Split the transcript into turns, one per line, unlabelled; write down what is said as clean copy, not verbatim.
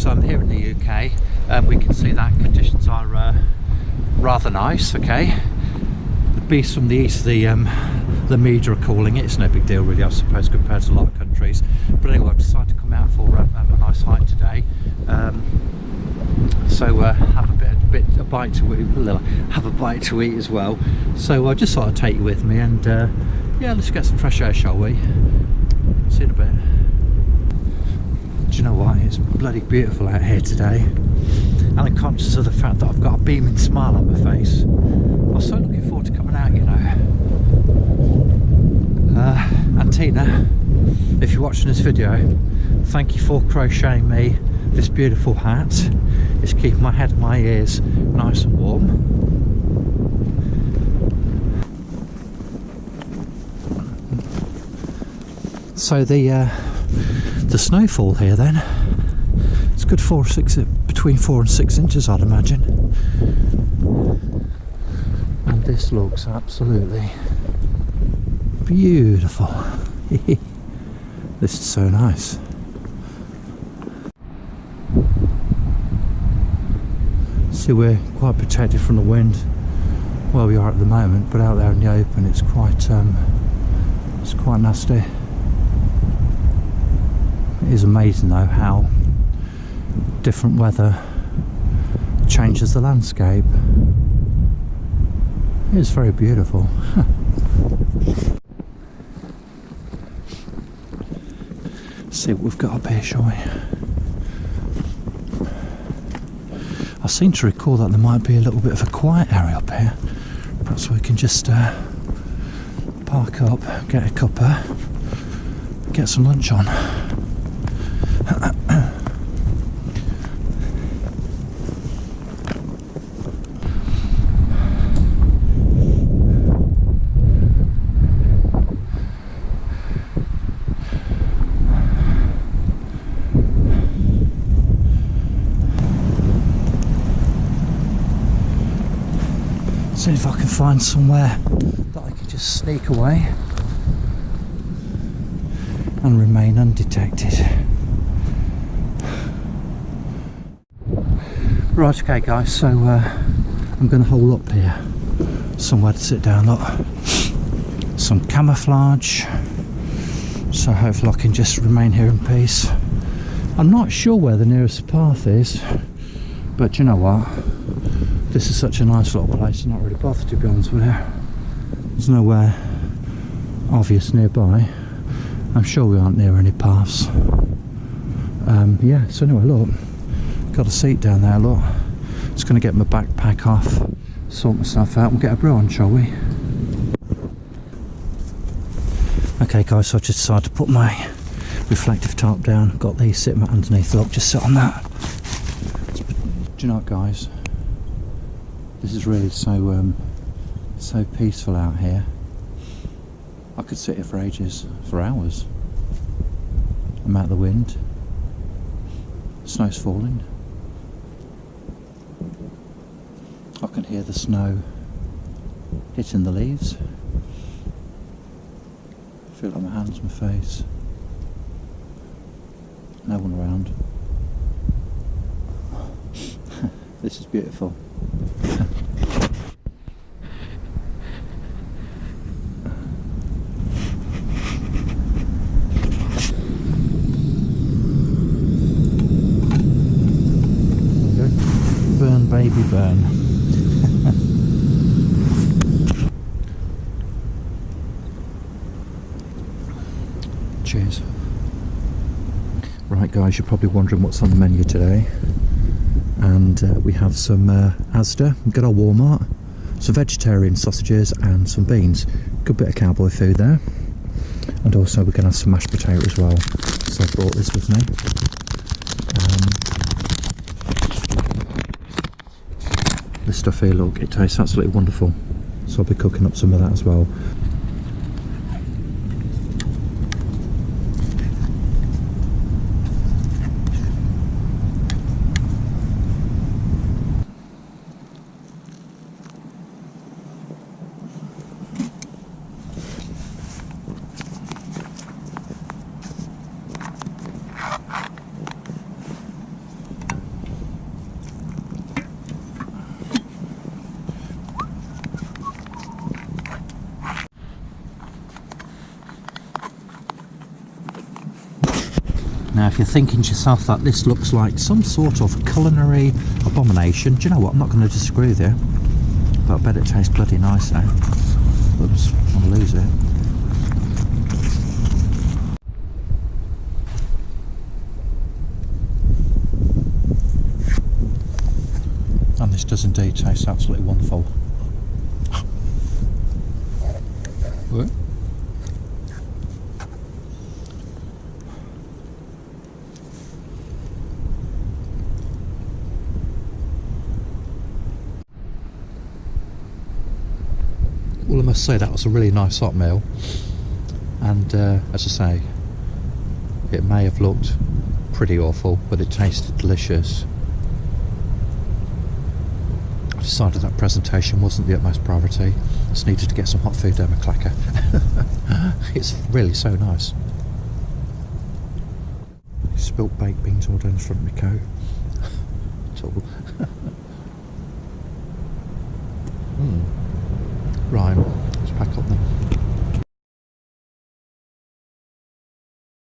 guys, I'm here in the UK. We can see that conditions are rather nice. Okay, the beast from the east, the media are calling it. It's no big deal really, I suppose, compared to a lot of countries. But anyway, I've decided to come out for a nice hike today. So have a bite to eat, have a bite to eat as well. So I just thought I'd take you with me, and yeah, let's get some fresh air, shall we? See you in a bit. Do you know what? It's bloody beautiful out here today, and I'm conscious of the fact that I've got a beaming smile on my face. I was so looking forward to coming out, you know. And Tina, if you're watching this video, thank you for crocheting me this beautiful hat. It's keeping my head and my ears nice and warm. So the snowfall here then, it's good between 4 and 6 inches, I'd imagine. And this looks absolutely beautiful. This is so nice. See, we're quite protected from the wind where we are at the moment, but out there in the open it's quite nasty. It is amazing though how different weather changes the landscape. It is very beautiful. See what we've got up here, shall we? I seem to recall that there might be a little bit of a quiet area up here. Perhaps we can just park up, get a cuppa, get some lunch on. See if I can find somewhere that I can just sneak away and remain undetected. Right, okay guys, so I'm going to hole up here, somewhere to sit down. Look, some camouflage, so hopefully I can just remain here in peace. I'm not sure where the nearest path is, but you know what? This is such a nice little place, I'm not really bothered, to be honest with you. There's nowhere obvious nearby. I'm sure we aren't near any paths. Yeah, so anyway, look, got a seat down there, look. Just going to get my backpack off, sort myself out and get a brew on, shall we? Okay guys, so I just decided to put my reflective tarp down. Got the sit mat underneath, look, just sit on that. Do you know what guys? This is really so peaceful out here. I could sit here for ages, for hours. I'm out of the wind. Snow's falling. I can hear the snow hitting the leaves. I feel like my hands, my face. No one around. This is beautiful. Burn, baby, burn. Cheers. Right guys, you're probably wondering what's on the menu today, and we have some Asda, good old Walmart, some vegetarian sausages and some beans. Good bit of cowboy food there, and also we're going to have some mashed potato as well, so I brought this with me. This stuff here, look, it tastes absolutely wonderful, so I'll be cooking up some of that as well. if you're thinking to yourself that this looks like some sort of culinary abomination, do you know what? I'm not going to disagree with you, but I bet it tastes bloody nice now. Oops, I'm going to lose it. And this does indeed taste absolutely wonderful. What? Well, I must say that was a really nice hot meal, and as I say, it may have looked pretty awful, but it tasted delicious. I decided that presentation wasn't the utmost priority. I just needed to get some hot food down my clacker. It's really so nice. Spilt baked beans all down the front of my coat. Right, let's pack up